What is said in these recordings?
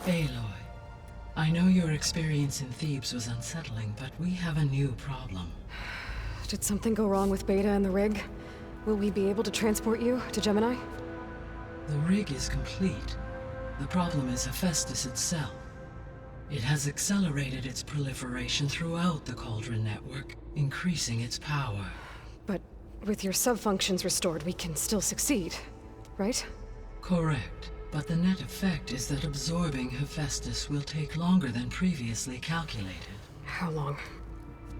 Aloy, I know your experience in Thebes was unsettling, but we have a new problem. Did something go wrong with Beta and the rig? Will we be able to transport you to Gemini? The rig is complete. The problem is Hephaestus itself. It has accelerated its proliferation throughout the Cauldron network, increasing its power. But with your sub-functions restored, we can still succeed, right? Correct. But the net effect is that absorbing Hephaestus will take longer than previously calculated. How long?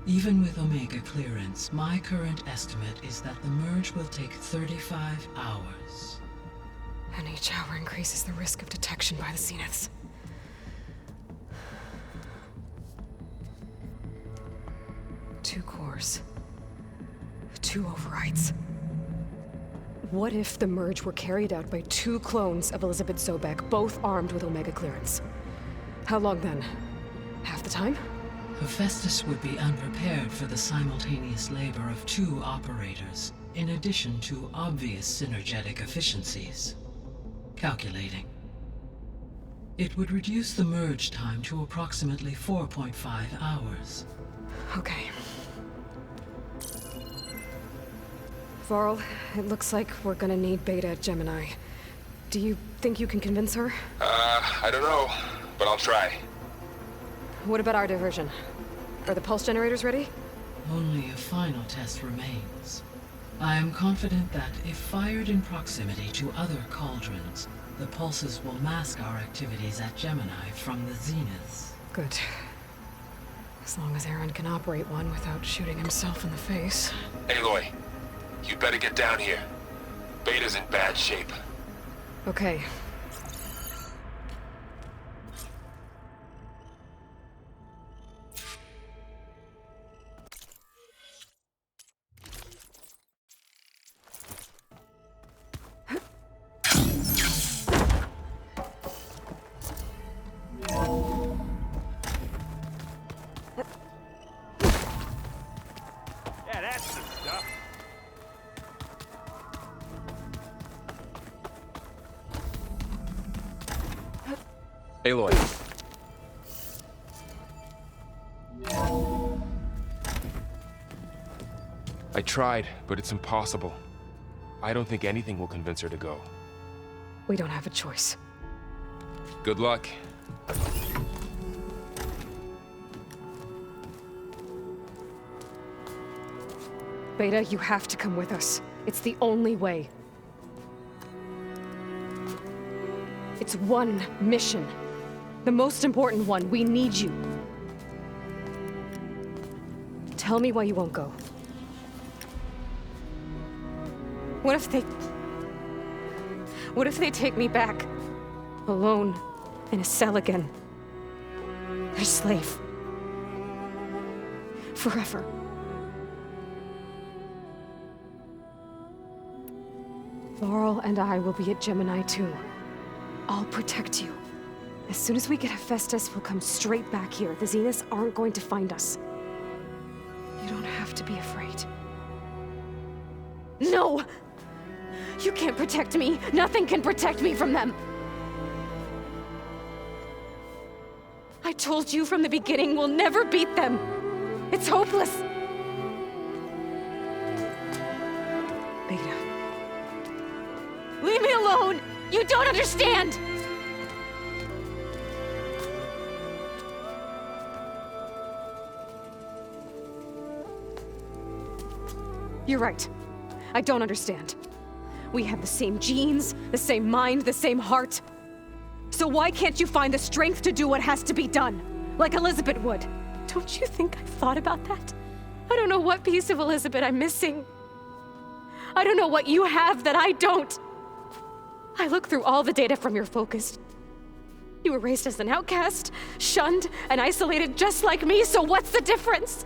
Even with Omega clearance, my current estimate is that the merge will take 35 hours. And each hour increases the risk of detection by the Zeniths. Two cores. Two overrides. What if the merge were carried out by two clones of Elizabeth Sobek, both armed with Omega clearance? How long then? Half the time? Hephaestus would be unprepared for the simultaneous labor of two operators, in addition to obvious synergetic efficiencies. Calculating. It would reduce the merge time to approximately 4.5 hours. Okay. Varl, it looks like we're gonna need Beta at Gemini. Do you think you can convince her? I don't know, but I'll try. What about our diversion? Are the pulse generators ready? Only a final test remains. I am confident that if fired in proximity to other cauldrons, the pulses will mask our activities at Gemini from the Zeniths. Good. As long as Aaron can operate one without shooting himself in the face. Aloy, you better get down here. Beta's in bad shape. Okay. Yeah, that's the stuff. Aloy. I tried, but it's impossible. I don't think anything will convince her to go. We don't have a choice. Good luck. Beta, you have to come with us. It's the only way. It's one mission. The most important one. We need you. Tell me why you won't go. What if they take me back? Alone, in a cell again. Their slave. Forever. Laurel and I will be at Gemini too. I'll protect you. As soon as we get Hephaestus, we'll come straight back here. The Zeniths aren't going to find us. You don't have to be afraid. No! You can't protect me. Nothing can protect me from them. I told you from the beginning, we'll never beat them. It's hopeless. Beta. Leave me alone! You don't understand! You're right. I don't understand. We have the same genes, the same mind, the same heart. So why can't you find the strength to do what has to be done? Like Elizabeth would. Don't you think I've thought about that? I don't know what piece of Elizabeth I'm missing. I don't know what you have that I don't. I look through all the data from your focus. You were raised as an outcast, shunned, and isolated just like me, so what's the difference?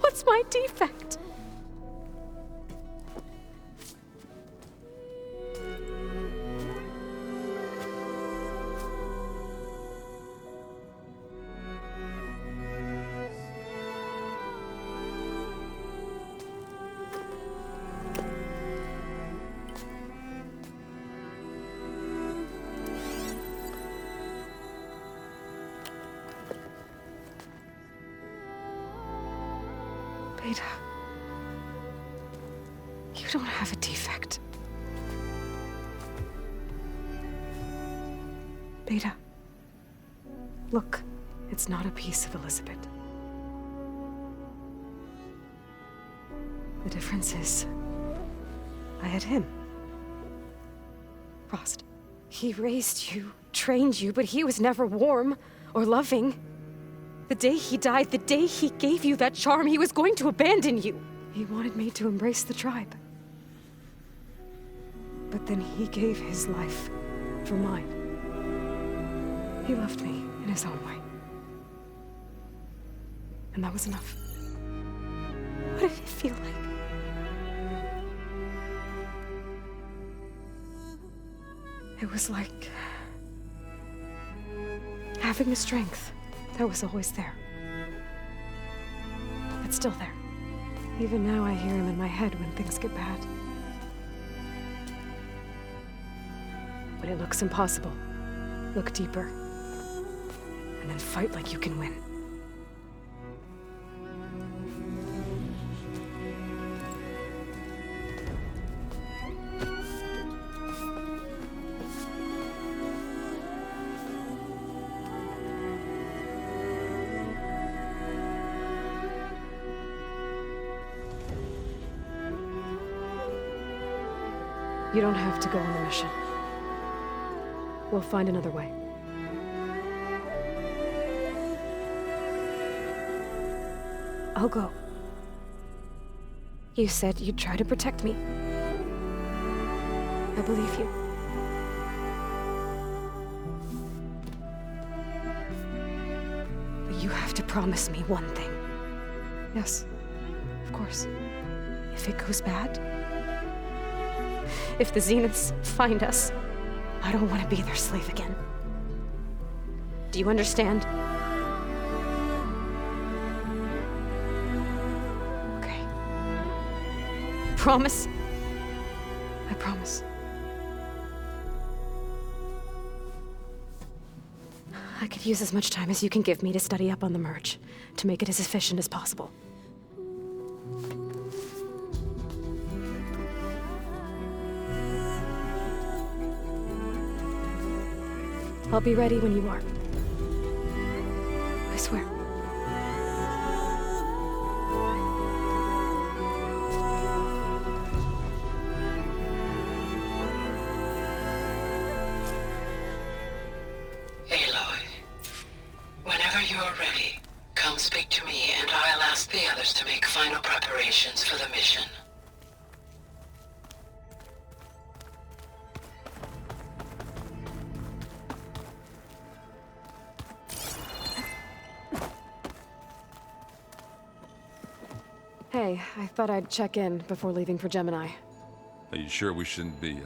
What's my defect? don't have a defect. Beta. Look, it's not a piece of Elizabeth. The difference is, I had him. Frost. He raised you, trained you, but he was never warm or loving. The day he died, the day he gave you that charm, he was going to abandon you. He wanted me to embrace the tribe. But then he gave his life for mine. He loved me in his own way. And that was enough. What did it feel like? It was like having the strength that was always there. It's still there. Even now I hear him in my head when things get bad. But it looks impossible. Look deeper. And then fight like you can win. You don't have to go on the mission. We'll find another way. I'll go. You said you'd try to protect me. I believe you. But you have to promise me one thing. Yes, of course. If it goes bad, if the Zeniths find us, I don't want to be their slave again. Do you understand? Okay. Promise? I promise. I could use as much time as you can give me to study up on the merge, to make it as efficient as possible. I'll be ready when you are. I swear. Aloy, whenever you are ready, come speak to me and I'll ask the others to make final preparations for the mission. Hey, I thought I'd check in before leaving for Gemini. Are you sure we shouldn't be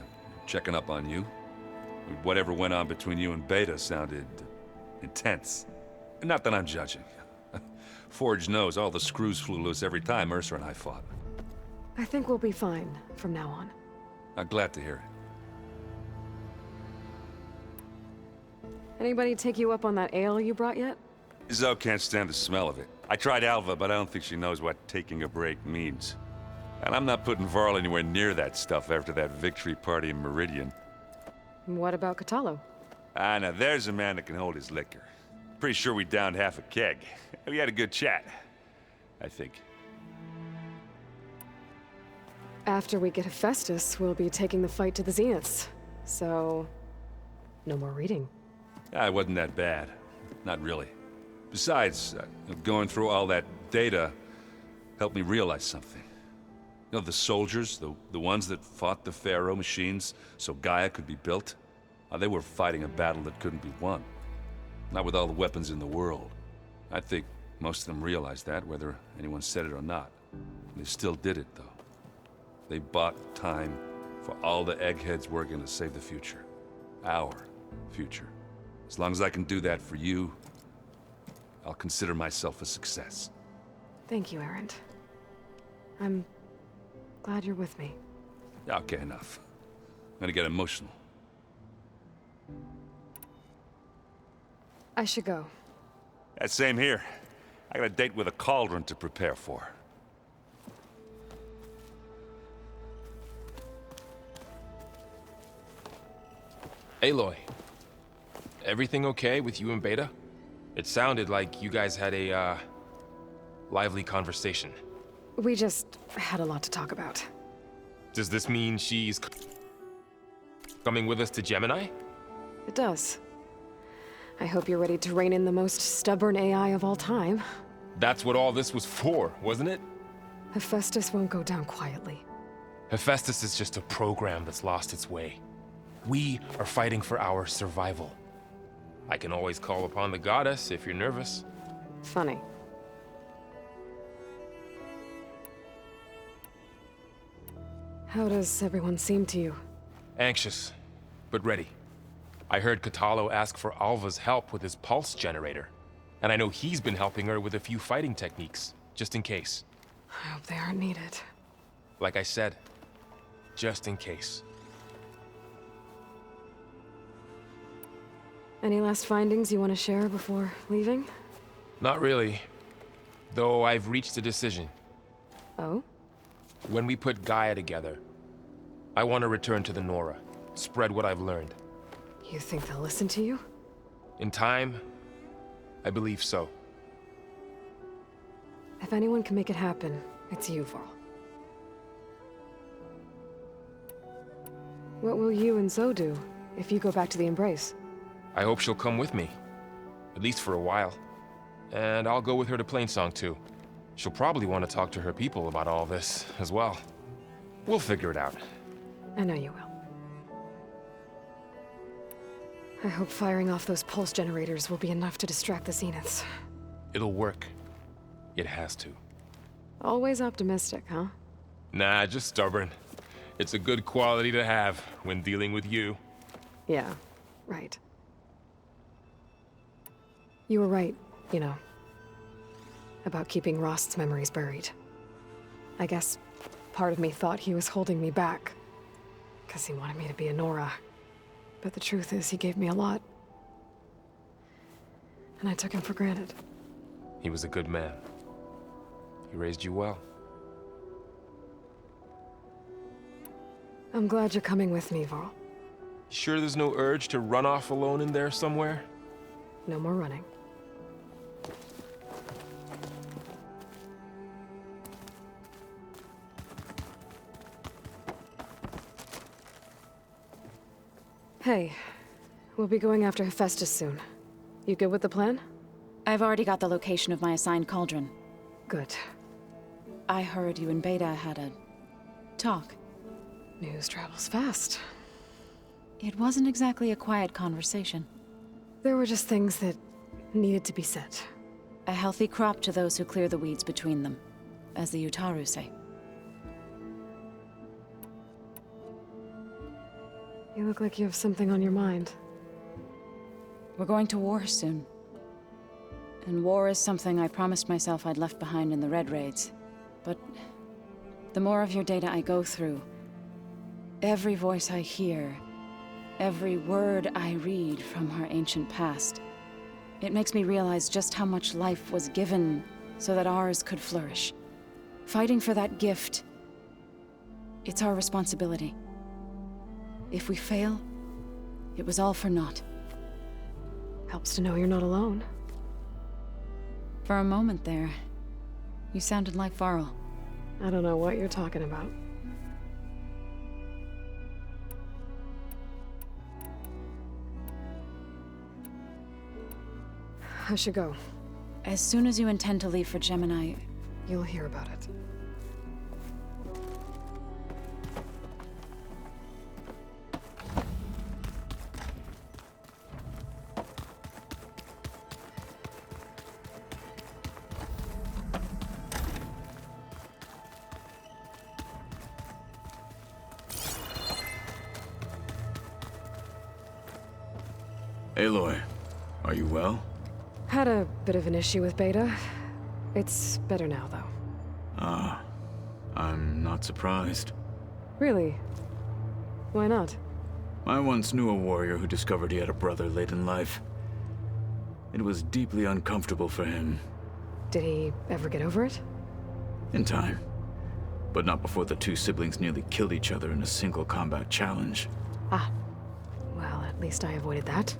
checking up on you? Whatever went on between you and Beta sounded intense. Not that I'm judging. Forge knows all the screws flew loose every time Mercer and I fought. I think we'll be fine from now on. I'm glad to hear it. Anybody take you up on that ale you brought yet? Zoe can't stand the smell of it. I tried Alva, but I don't think she knows what taking a break means. And I'm not putting Varl anywhere near that stuff after that victory party in Meridian. What about Catalo? Ah, now there's a man that can hold his liquor. Pretty sure we downed half a keg. We had a good chat, I think. After we get Hephaestus, we'll be taking the fight to the Zeniths. So, no more reading. Ah, it wasn't that bad. Not really. Besides, going through all that data helped me realize something. You know, the soldiers, the ones that fought the Pharaoh machines so Gaia could be built, they were fighting a battle that couldn't be won. Not with all the weapons in the world. I think most of them realized that, whether anyone said it or not. They still did it, though. They bought time for all the eggheads working to save the future. Our future. As long as I can do that for you, I'll consider myself a success. Thank you, Erend. I'm glad you're with me. Okay, enough. I'm gonna get emotional. I should go. That same here. I got a date with a cauldron to prepare for. Aloy, everything okay with you and Beta? It sounded like you guys had a, lively conversation. We just had a lot to talk about. Does this mean she's coming with us to Gemini? It does. I hope you're ready to rein in the most stubborn AI of all time. That's what all this was for, wasn't it? Hephaestus won't go down quietly. Hephaestus is just a program that's lost its way. We are fighting for our survival. I can always call upon the goddess if you're nervous. Funny. How does everyone seem to you? Anxious, but ready. I heard Katalo ask for Alva's help with his pulse generator. And I know he's been helping her with a few fighting techniques, just in case. I hope they aren't needed. Like I said, just in case. Any last findings you want to share before leaving? Not really. Though I've reached a decision. Oh? When we put Gaia together, I want to return to the Nora, spread what I've learned. You think they'll listen to you? In time, I believe so. If anyone can make it happen, it's you, Varl. What will you and Zoe do if you go back to the Embrace? I hope she'll come with me. At least for a while. And I'll go with her to Plainsong too. She'll probably want to talk to her people about all this as well. We'll figure it out. I know you will. I hope firing off those pulse generators will be enough to distract the Zeniths. It'll work. It has to. Always optimistic, huh? Nah, just stubborn. It's a good quality to have when dealing with you. Yeah, right. You were right, you know, about keeping Rost's memories buried. I guess part of me thought he was holding me back, because he wanted me to be a Nora. But the truth is, he gave me a lot. And I took him for granted. He was a good man. He raised you well. I'm glad you're coming with me, Varl. Sure there's no urge to run off alone in there somewhere? No more running. Hey, we'll be going after Hephaestus soon. You good with the plan? I've already got the location of my assigned cauldron. Good. I heard you and Beta had a talk. News travels fast. It wasn't exactly a quiet conversation. There were just things that needed to be said. A healthy crop to those who clear the weeds between them, as the Utaru say. You look like you have something on your mind. We're going to war soon. And war is something I promised myself I'd left behind in the Red Raids. But the more of your data I go through, every voice I hear, every word I read from our ancient past, it makes me realize just how much life was given so that ours could flourish. Fighting for that gift, it's our responsibility. If we fail, it was all for naught. Helps to know you're not alone. For a moment there, you sounded like Varl. I don't know what you're talking about. I should go. As soon as you intend to leave for Gemini, You'll hear about it. Aloy, are you well? Had a bit of an issue with Beta. It's better now, though. Ah, I'm not surprised. Really? Why not? I once knew a warrior who discovered he had a brother late in life. It was deeply uncomfortable for him. Did he ever get over it? In time. But not before the two siblings nearly killed each other in a single combat challenge. Ah. Well, At least I avoided that.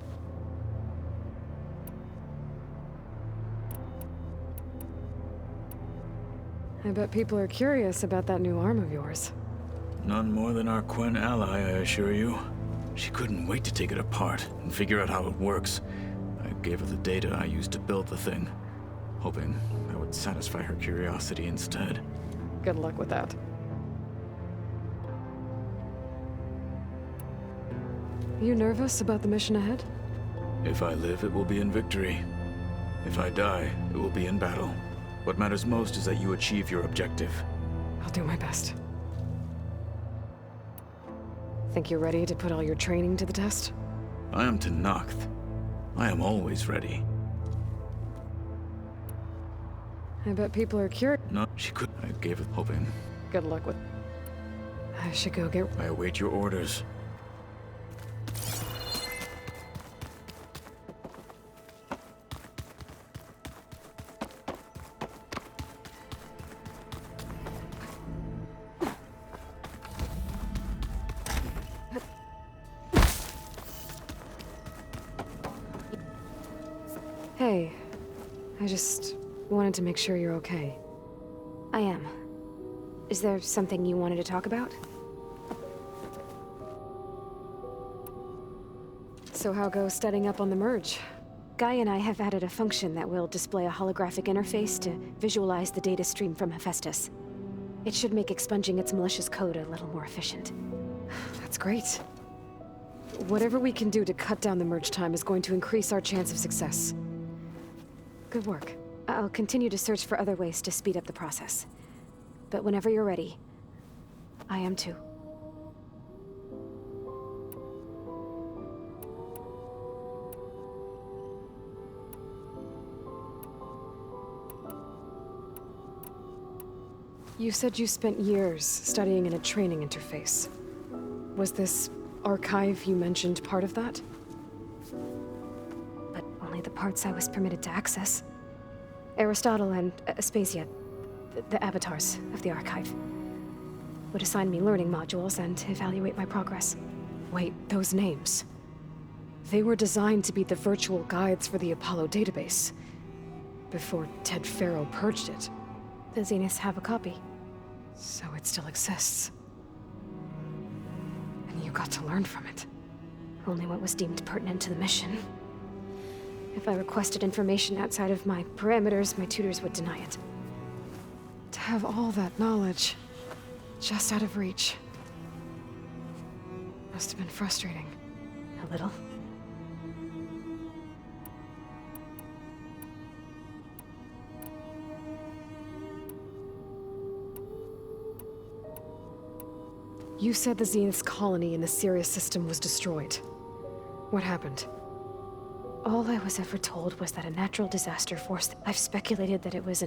I bet people are curious about that new arm of yours. None more than our Quen ally, I assure you. She couldn't wait to take it apart and figure out how it works. I gave her the data I used to build the thing, hoping that would satisfy her curiosity instead. Good luck with that. You nervous about the mission ahead? If I live, it will be in victory. If I die, it will be in battle. What matters most is that you achieve your objective. I'll do my best. Think you're ready to put all your training to the test? I am Tenakth. I am always ready. I bet people are curious. No, she could. I gave it hoping. Good luck with... I should go get... I await your orders. Hey, I just wanted to make sure you're okay. I am. Is there something you wanted to talk about? So how goes studying up on the merge? Guy and I have added a function that will display a holographic interface to visualize the data stream from Hephaestus. It should make expunging its malicious code a little more efficient. That's great. Whatever we can do to cut down the merge time is going to increase our chance of success. Good work. I'll continue to search for other ways to speed up the process. But whenever you're ready, I am too. You said you spent years studying in a training interface. Was this archive you mentioned part of that? But only the parts I was permitted to access. Aristotle and Aspasia, the avatars of the archive, would assign me learning modules and evaluate my progress. Wait, those names. They were designed to be the virtual guides for the Apollo database, before Ted Faro purged it. The Zeniths have a copy. So it still exists. And you got to learn from it. Only what was deemed pertinent to the mission. If I requested information outside of my parameters, my tutors would deny it. To have all that knowledge, just out of reach. Must have been frustrating. A little. You said the Zenith's colony in the Sirius system was destroyed. What happened? All I was ever told was that a natural disaster forced... I've speculated that it was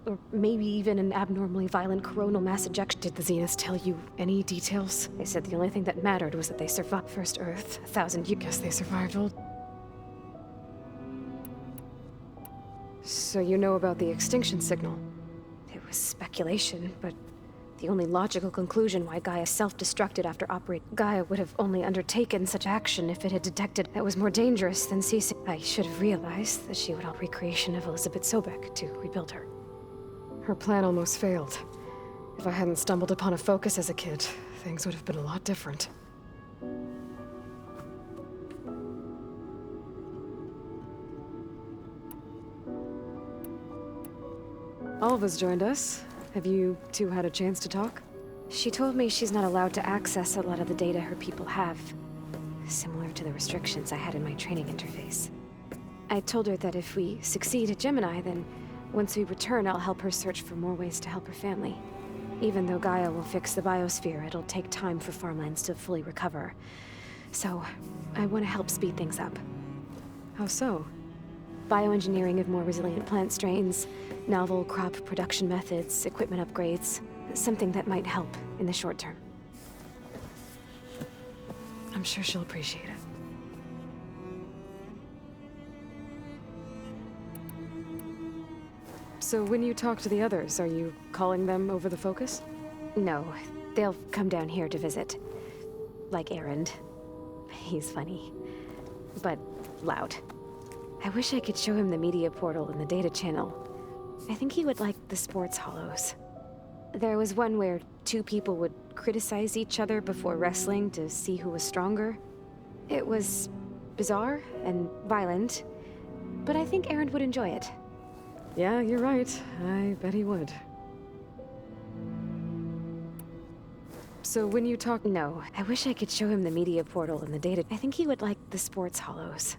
or maybe even an abnormally violent coronal mass ejection. Did the Zeniths tell you any details? They said the only thing that mattered was that they survived First Earth, 1,000 years. Guess they survived old... So you know about the extinction signal? It was speculation, but the only logical conclusion why Gaia self-destructed after Gaia would have only undertaken such action if it had detected that was more dangerous than ceasing. I should have realized that she would help recreation of Elizabeth Sobek to rebuild her. Her plan almost failed. If I hadn't stumbled upon a focus as a kid, things would have been a lot different. Alva's joined us. Have you two had a chance to talk? She told me she's not allowed to access a lot of the data her people have. Similar to the restrictions I had in my training interface. I told her that if we succeed at Gemini, then once we return, I'll help her search for more ways to help her family. Even though Gaia will fix the biosphere, it'll take time for farmlands to fully recover. So, I want to help speed things up. How so? Bioengineering of more resilient plant strains, novel crop production methods, equipment upgrades. Something that might help in the short term. I'm sure she'll appreciate it. So when you talk to the others, are you calling them over the focus? No, they'll come down here to visit. Like Erend. He's funny. but loud. I wish I could show him the media portal and the data channel. I think he would like the sports hollows. There was one where two people would criticize each other before wrestling to see who was stronger. It was bizarre and violent, but I think Aaron would enjoy it. Yeah, you're right. I bet he would. So when you talk... No, I wish I could show him the media portal and the data. I think he would like the sports hollows.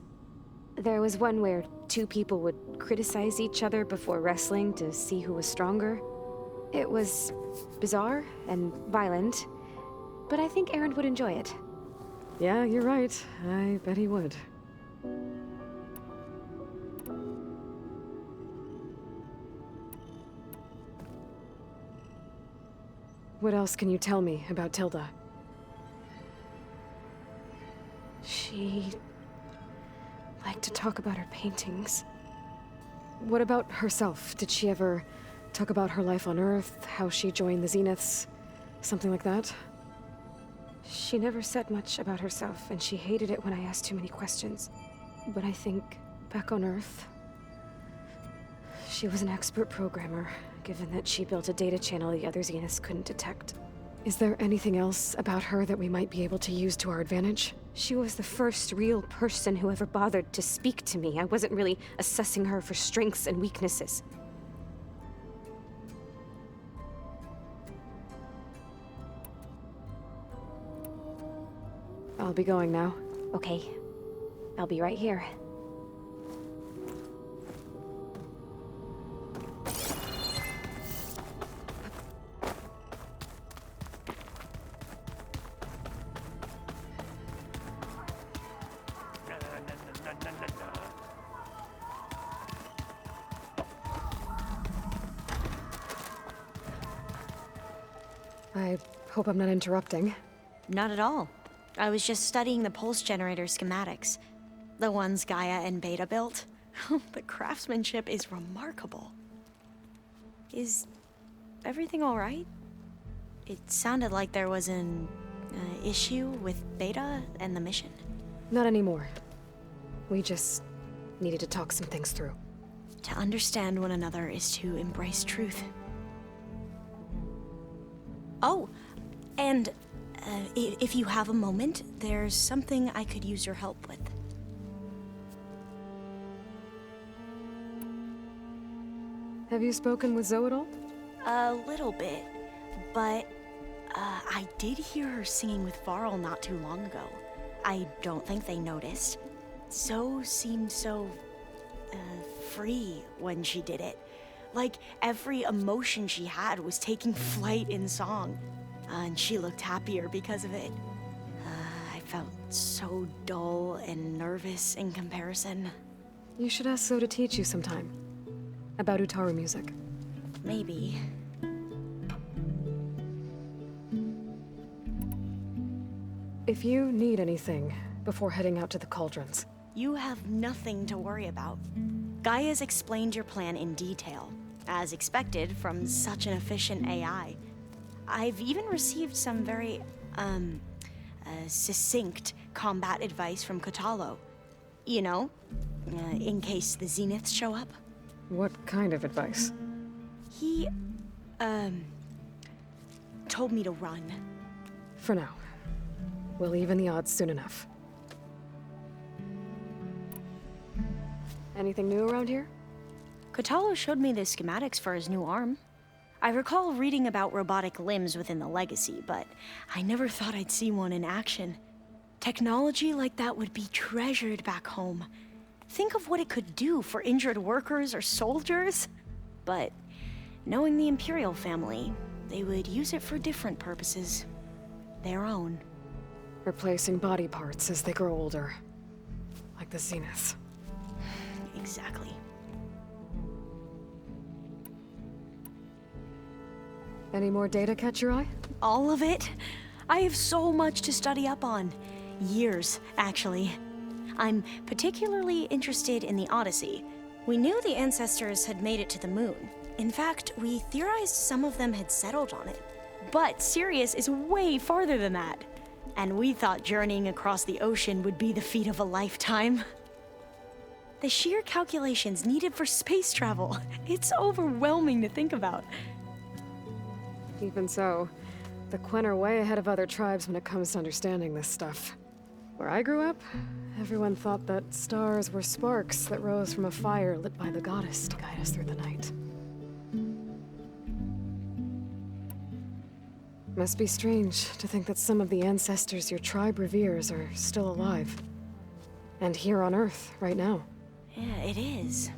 There was one where two people would criticize each other before wrestling to see who was stronger. It was bizarre and violent, but I think Aaron would enjoy it. Yeah, you're right. I bet he would. What else can you tell me about Tilda? She liked to talk about her paintings. What about herself? Did she ever talk about her life on Earth, how she joined the Zeniths, something like that? She never said much about herself, and she hated it when I asked too many questions. But I think, back on Earth, she was an expert programmer, given that she built a data channel the other Zeniths couldn't detect. Is there anything else about her that we might be able to use to our advantage? She was the first real person who ever bothered to speak to me. I wasn't really assessing her for strengths and weaknesses. I'll be going now. Okay. I'll be right here. I hope I'm not interrupting. Not at all. I was just studying the pulse generator schematics. The ones Gaia and Beta built. The craftsmanship is remarkable. Is everything all right? It sounded like there was an issue with Beta and the mission. Not anymore. We just needed to talk some things through. To understand one another is to embrace truth. Oh, and if you have a moment, there's something I could use your help with. Have you spoken with Zoe at all? A little bit, but I did hear her singing with Varl not too long ago. I don't think they noticed. Zoe seemed so free when she did it. Like every emotion she had was taking flight in song. And she looked happier because of it. I felt so dull and nervous in comparison. You should ask Zoe to teach you sometime. About Utaru music. Maybe. If you need anything before heading out to the cauldrons. You have nothing to worry about. Gaia's explained your plan in detail, as expected from such an efficient AI. I've even received some very, succinct combat advice from Kotalo. You know, in case the Zeniths show up. What kind of advice? He, told me to run. For now. We'll even the odds soon enough. Anything new around here? Kotalo showed me the schematics for his new arm. I recall reading about robotic limbs within the Legacy, but I never thought I'd see one in action. Technology like that would be treasured back home. Think of what it could do for injured workers or soldiers. But knowing the Imperial family, they would use it for different purposes. Their own. Replacing body parts as they grow older. Like the Zeniths. Exactly. Any more data catch your eye? All of it? I have so much to study up on. Years, actually. I'm particularly interested in the Odyssey. We knew the ancestors had made it to the moon. In fact, we theorized some of them had settled on it. But Sirius is way farther than that. And we thought journeying across the ocean would be the feat of a lifetime. The sheer calculations needed for space travel, it's overwhelming to think about. Even so, the Quen are way ahead of other tribes when it comes to understanding this stuff. Where I grew up, everyone thought that stars were sparks that rose from a fire lit by the goddess to guide us through the night. Must be strange to think that some of the ancestors your tribe reveres are still alive. And here on Earth, right now. Yeah, it is.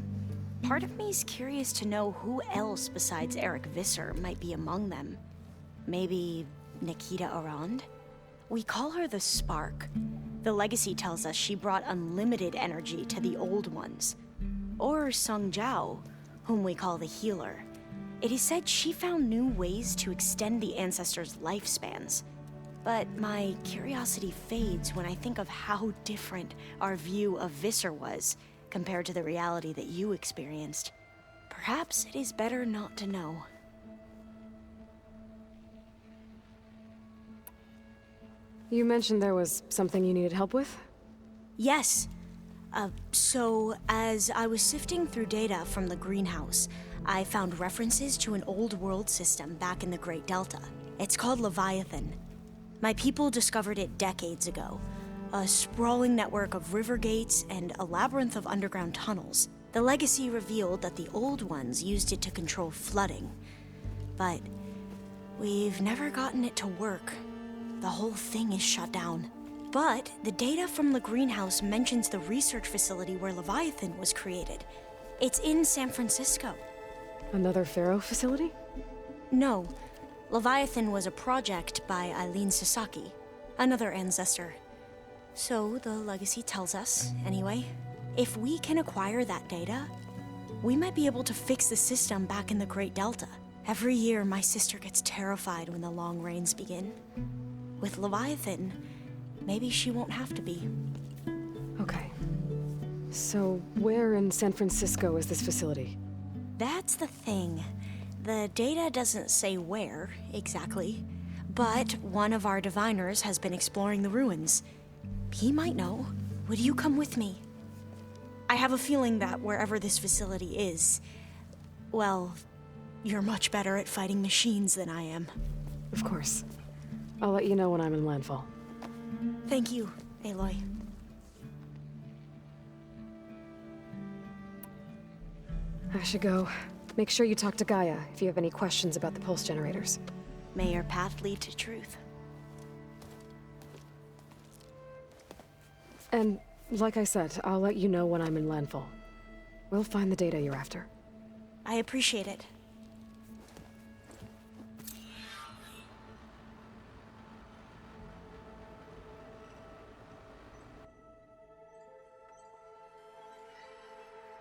Part of me's curious to know who else besides Eric Visser might be among them. Maybe Nikita Arand? We call her the Spark. The legacy tells us she brought unlimited energy to the Old Ones. Or Sung Jiao, whom we call the Healer. It is said she found new ways to extend the ancestors' lifespans. But my curiosity fades when I think of how different our view of Visser was compared to the reality that you experienced. Perhaps it is better not to know. You mentioned there was something you needed help with? Yes. So as I was sifting through data from the greenhouse, I found references to an old world system back in the Great Delta. It's called Leviathan. My people discovered it decades ago. A sprawling network of river gates and a labyrinth of underground tunnels. The legacy revealed that the Old Ones used it to control flooding. But we've never gotten it to work. The whole thing is shut down. But the data from the greenhouse mentions the research facility where Leviathan was created. It's in San Francisco. Another Pharaoh facility? No. Leviathan was a project by Eileen Sasaki, another ancestor. So the legacy tells us, anyway. If we can acquire that data, we might be able to fix the system back in the Great Delta. Every year, my sister gets terrified when the long rains begin. With Leviathan, maybe she won't have to be. Okay. So, where in San Francisco is this facility? That's the thing. The data doesn't say where, exactly. But one of our diviners has been exploring the ruins. He might know. Would you come with me? I have a feeling that wherever this facility is, well, you're much better at fighting machines than I am. Of course. I'll let you know when I'm in landfall. Thank you, Aloy. I should go. Make sure you talk to Gaia if you have any questions about the pulse generators. May your path lead to truth. And, like I said, I'll let you know when I'm in landfall. We'll find the data you're after. I appreciate it.